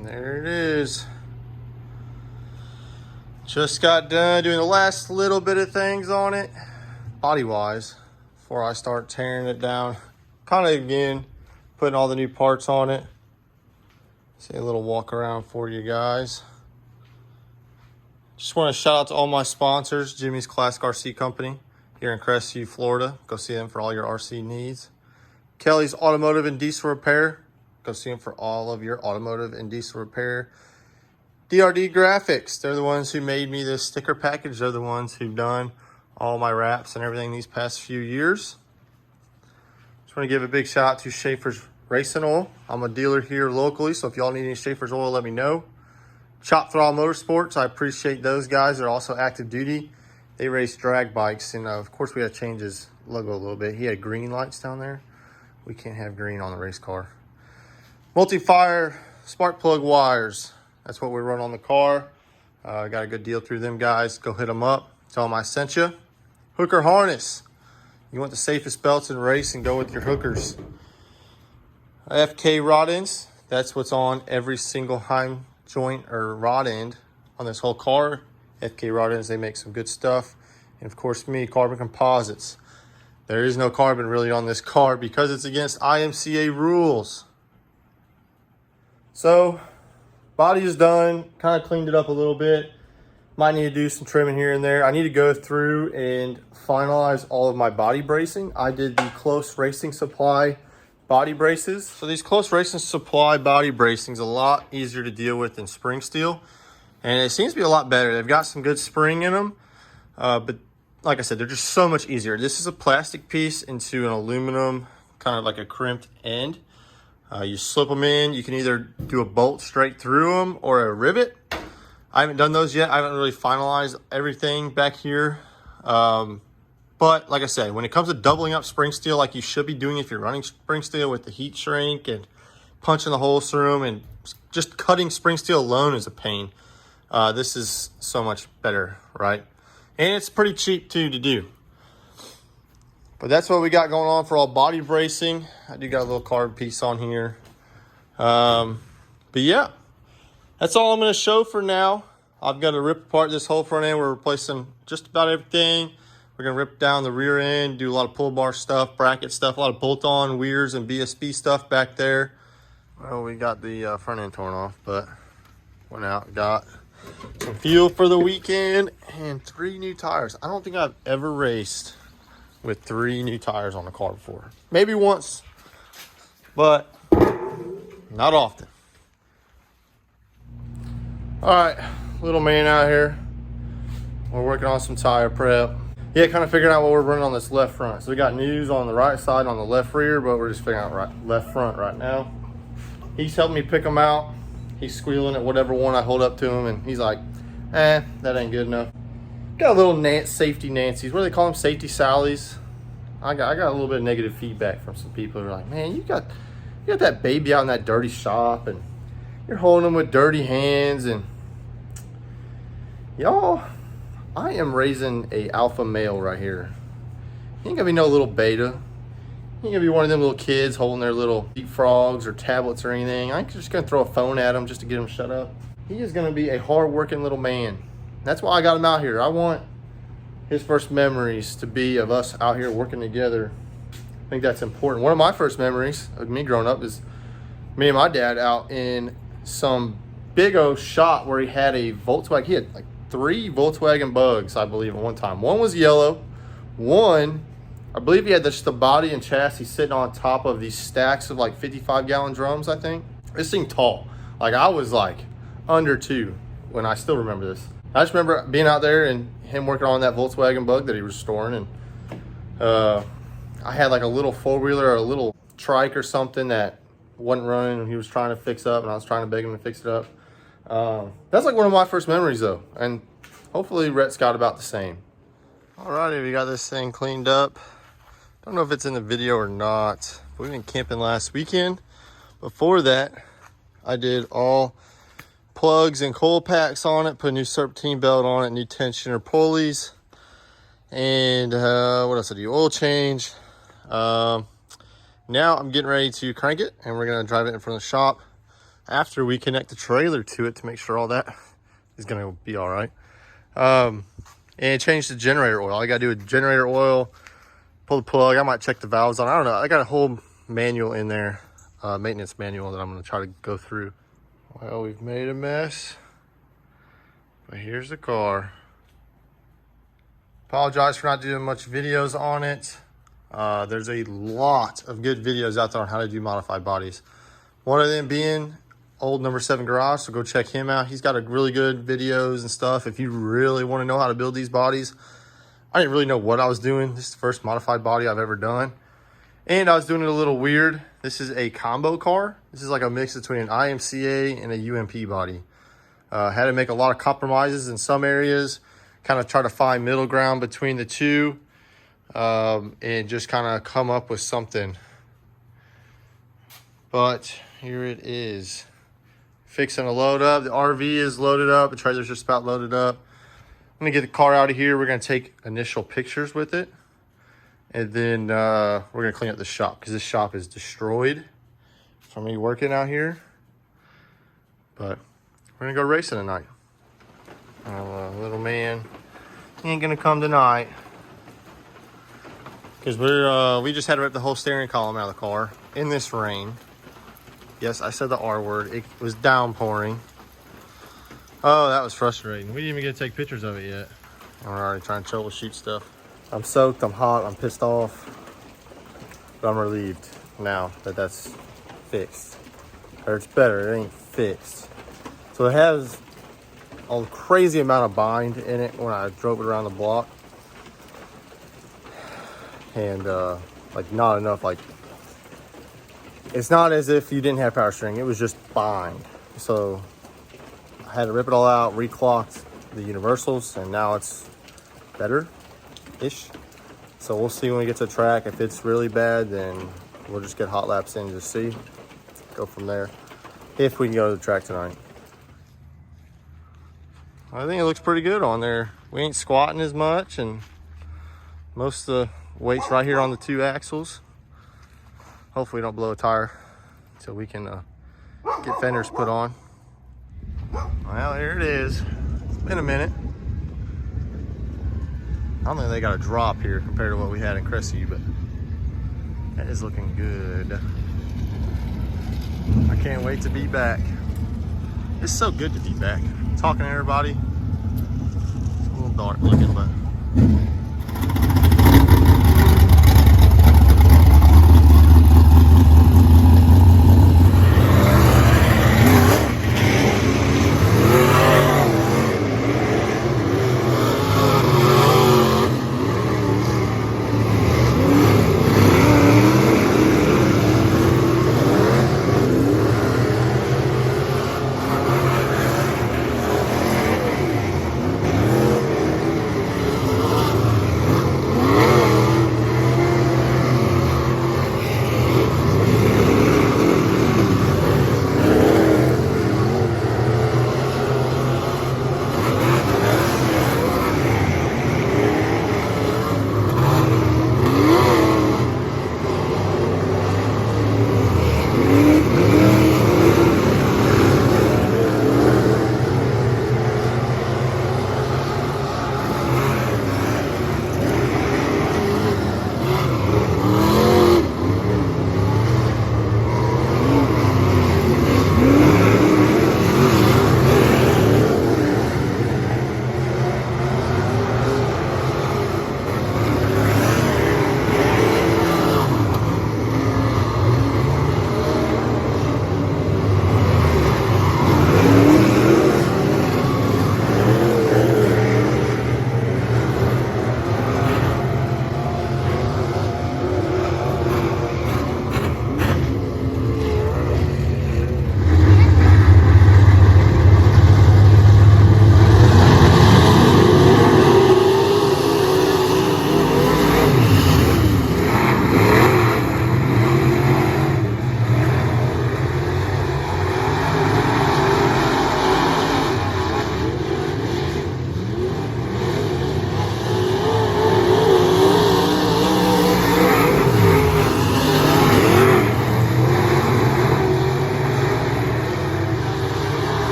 And there it is. Just got done doing the last little bit of things on it, body-wise, before I start tearing it down. Kind of, again, putting all the new parts on it. See a little walk around for you guys. Just want to shout out to all my sponsors, Jimmy's Classic RC Company here in Crestview, Florida. Go see them for all your RC needs. Kelley's Automotive and Diesel Repair. Go see them for all of your automotive and diesel repair. DRD Graphics, they're the ones who made me this sticker package. They're the ones who've done all my wraps and everything these past few years. Just want to give a big shout out to Schaeffer's Racing Oil. I'm a dealer here locally, so if y'all need any Schaeffer's oil, let me know. Throttle Motorsports, I appreciate those guys. They're also active duty. They race drag bikes, and of course we had to change his logo a little bit. He had green lights down there. We can't have green on the race car. Multi-fire spark plug wires. That's what we run on the car. Got a good deal through them guys. Go hit them up. Tell them I sent you. Hooker harness. You want the safest belts in race and go with your hookers. FK rod ends. That's what's on every single heim joint or rod end on this whole car. FK rod ends, they make some good stuff. And of course me, Carbon Composites. There is no carbon really on this car because it's against IMCA rules. So, body is done, kind of cleaned it up a little bit. Might need to do some trimming here and there. I need to go through and finalize all of my body bracing. I did the Close Racing Supply body braces. So these Close Racing Supply body bracing is a lot easier to deal with than spring steel. And it seems to be a lot better. They've got some good spring in them. But like I said, they're just so much easier. This is a plastic piece into an aluminum, kind of like a crimped end. You slip them in. You can either do a bolt straight through them or a rivet. I haven't done those yet. I haven't really finalized everything back here. But like I said, when it comes to doubling up spring steel like you should be doing if you're running spring steel with the heat shrink and punching the holes through them, and just cutting spring steel alone is a pain. This is so much better, right? And it's pretty cheap too to do. But that's what we got going on for all body bracing. I do got a little card piece on here. But yeah, that's all I'm going to show for now. I've got to rip apart this whole front end. We're replacing just about everything. We're going to rip down the rear end, do a lot of pull bar stuff, bracket stuff, a lot of bolt-on weirs and BSB stuff back there. Well, we got the front end torn off, but went out, got some fuel for the weekend and 3 new tires. I don't think I've ever raced with 3 new tires on the car before. Maybe once, but not often. All right, little man out here. We're working on some tire prep. Yeah, kind of figuring out what we're running on this left front. So we got news on the right side, on the left rear, but we're just figuring out left front right now. He's helping me pick them out. He's squealing at whatever one I hold up to him, and he's like, that ain't good enough. Got a little safety Nancy's. What do they call them? Safety Sally's. I got a little bit of negative feedback from some people who are like, man, you got that baby out in that dirty shop, and you're holding them with dirty hands. And y'all, I am raising a alpha male right here. He ain't gonna be no little beta. He ain't gonna be one of them little kids holding their little deep frogs or tablets or anything. I ain't just gonna throw a phone at him just to get him shut up. He is gonna be a hard-working little man. That's why I got him out here. I want his first memories to be of us out here working together. I think that's important. One of my first memories of me growing up is me and my dad out in some big old shop where he had a Volkswagen. He had like 3 Volkswagen Bugs, I believe, at one time. One was yellow. One, I believe he had just the body and chassis sitting on top of these stacks of like 55-gallon drums, I think. This thing tall. Like, I was like under 2 when I still remember this. I just remember being out there and him working on that Volkswagen Bug that he was storing. And I had like a little 4-wheeler or a little trike or something that wasn't running, and he was trying to fix up, and I was trying to beg him to fix it up. That's like one of my first memories though. And hopefully Rhett's got about the same. Alrighty, we got this thing cleaned up. Don't know if it's in the video or not. We've been camping last weekend. Before that, I did all plugs and coil packs on it, put a new serpentine belt on it, new tensioner pulleys, and what else did I do? Oil change. Now I'm getting ready to crank it, and we're gonna drive it in front of the shop. after we connect the trailer to it to make sure all that is gonna be all right. And change the generator oil. I gotta do a generator oil, pull the plug. I might check the valves on. I don't know. I got a whole manual in there, maintenance manual that I'm gonna try to go through. Well, we've made a mess, but here's the car. Apologize for not doing much videos on it. There's a lot of good videos out there on how to do modified bodies. One of them being old number 7 Garage, so go check him out. He's got a really good videos and stuff if you really want to know how to build these bodies. I didn't really know what I was doing. This is the first modified body I've ever done. And I was doing it a little weird. This is a combo car. This is like a mix between an IMCA and a UMP body. Had to make a lot of compromises in some areas, kind of try to find middle ground between the two, and just kind of come up with something. But here it is. Fixing to load up. The RV is loaded up. The trailer's just about loaded up. I'm gonna get the car out of here. We're gonna take initial pictures with it. And then we're gonna clean up the shop because this shop is destroyed from me working out here. But we're gonna go racing tonight. Little man, he ain't gonna come tonight because we just had to rip the whole steering column out of the car in this rain. Yes, I said the R word. It was downpouring. Oh, that was frustrating. We didn't even get to take pictures of it yet. And we're already trying to troubleshoot stuff. I'm soaked, I'm hot, I'm pissed off. But I'm relieved now that that's fixed. Or it's better, it ain't fixed. So it has a crazy amount of bind in it when I drove it around the block. And like not enough, like it's not as if you didn't have power steering, it was just bind. So I had to rip it all out, reclocked the universals, and now it's better-ish. So we'll see when we get to the track. If it's really bad, then we'll just get hot laps in to see. Go from there, if we can go to the track tonight. I think it looks pretty good on there. We ain't squatting as much, and most of the weight's right here on the 2 axles. Hopefully we don't blow a tire until we can get fenders put on. Well, here it is. It's been a minute. I don't think they got a drop here compared to what we had in Cressy, but that is looking good. I can't wait to be back. It's so good to be back. Talking to everybody. It's a little dark looking, but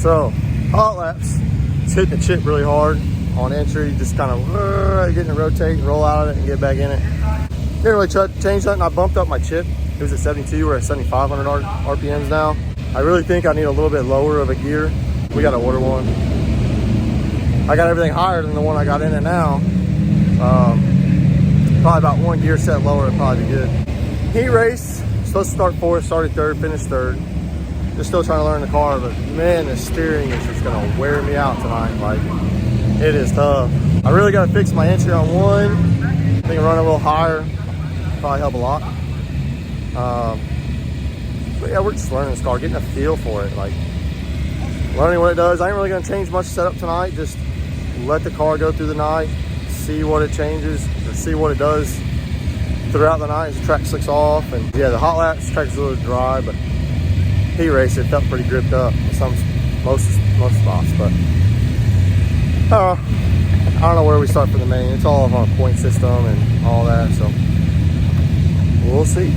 So, hot laps. It's hitting the chip really hard on entry, just kind of getting it rotate and roll out of it and get back in it. Didn't really change that, and I bumped up my chip. It was at 72, we're at 7,500 RPMs now. I really think I need a little bit lower of a gear. We gotta order one. I got everything higher than the one I got in it now. Probably about one gear set lower would probably be good. Heat race, supposed to start fourth, started third, finished third. Just still trying to learn the car, but man, the steering is just gonna wear me out tonight. Like, it is tough. I really gotta fix my entry on one. I think run a little higher, probably help a lot. But yeah, we're just learning this car, getting a feel for it, like learning what it does. I ain't really gonna change much setup tonight, just let the car go through the night, see what it changes, or see what it does throughout the night as the track slicks off. And yeah, the hot laps, track's a little dry, but heat race, it felt pretty gripped up in most spots. But I don't know where we start for the main. It's all on a point system and all that, so we'll see.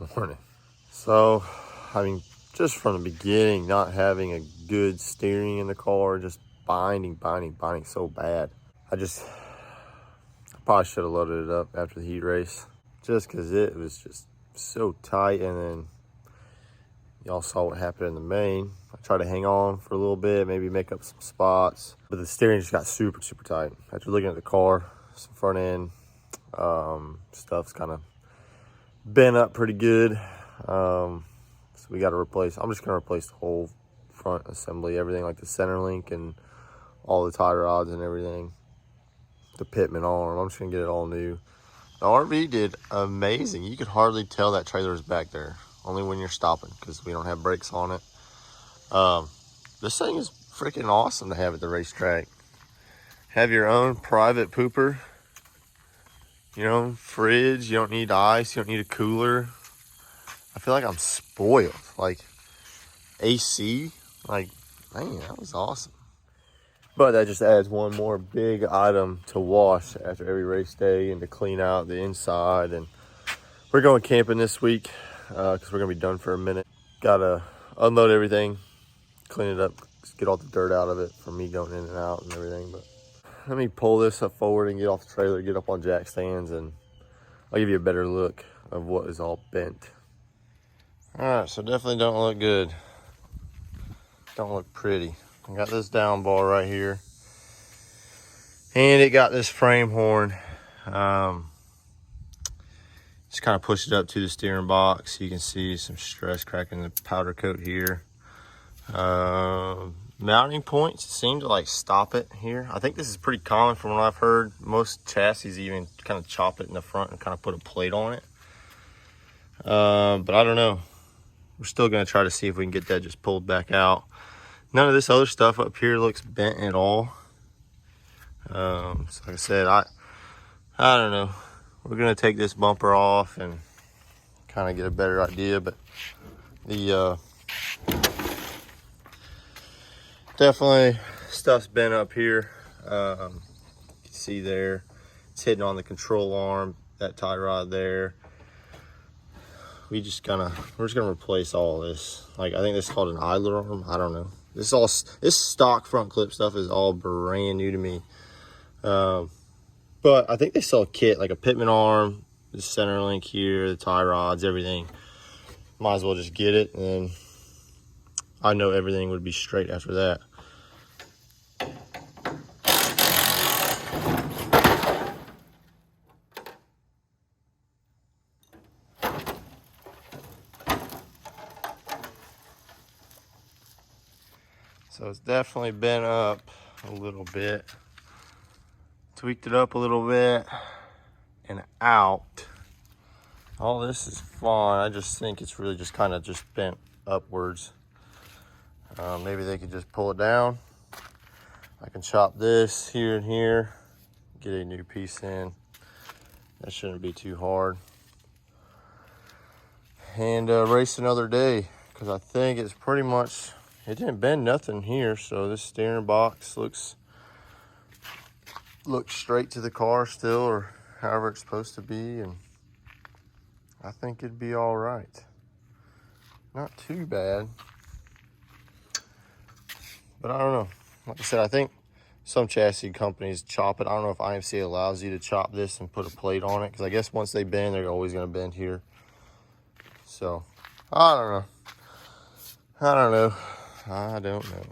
this morning. So, I mean, just from the beginning, not having a good steering in the car, just binding so bad. I probably should have loaded it up after the heat race, just because it was just so tight. And then y'all saw what happened in the main. I tried to hang on for a little bit, maybe make up some spots, but the steering just got super tight. After looking at the car, some front end stuff's kind of bent up pretty good. So we got to replace. I'm just gonna replace the whole front assembly, everything like the center link and all the tie rods and everything. The pitman arm, I'm just gonna get it all new. The RV did amazing. You could hardly tell that trailer was back there, only when you're stopping, because we don't have brakes on it. This thing is freaking awesome to have at the racetrack. Have your own private pooper, your own fridge. You don't need ice, you don't need a cooler. I feel like I'm spoiled. Like AC, like, man, that was awesome. But that just adds one more big item to wash after every race day and to clean out the inside. And we're going camping this week because we're gonna be done for a minute. Gotta unload everything, clean it up, get all the dirt out of it from me going in and out and everything. But let me pull this up forward and get off the trailer, get up on jack stands, and I'll give you a better look of what is all bent. All right, so definitely don't look good. Don't look pretty. I got this down bar right here, and it got this frame horn. Just kind of push it up to the steering box. You can see some stress cracking the powder coat here. Mounting points seem to like stop it here. I think this is pretty common from what I've heard. Most chassis even kind of chop it in the front and kind of put a plate on it. But I don't know. We're still gonna try to see if we can get that just pulled back out. None of this other stuff up here looks bent at all. So like I said, I don't know. We're gonna take this bumper off and kind of get a better idea, but the definitely stuff's bent up here. You can see there, it's hitting on the control arm, that tie rod there. We're just gonna replace all this. Like, I think this is called an idler arm. I don't know. This stock front clip stuff is all brand new to me. But I think they sell a kit, like a pitman arm, the center link here, the tie rods, everything. Might as well just get it, and then I know everything would be straight after that. So it's definitely been up a little bit. Tweaked it up a little bit and out. All this is fine. I just think it's really just kind of just bent upwards. Maybe they could just pull it down. I can chop this here and here, get a new piece in. That shouldn't be too hard. And race another day, because I think it's pretty much, it didn't bend nothing here, so this steering box looks straight to the car still, or however it's supposed to be, and I think it'd be all right. Not too bad, but I don't know. Like I said, I think some chassis companies chop it. I don't know if IMC allows you to chop this and put a plate on it, because I guess once they bend, they're always going to bend here. So I don't know. I don't know.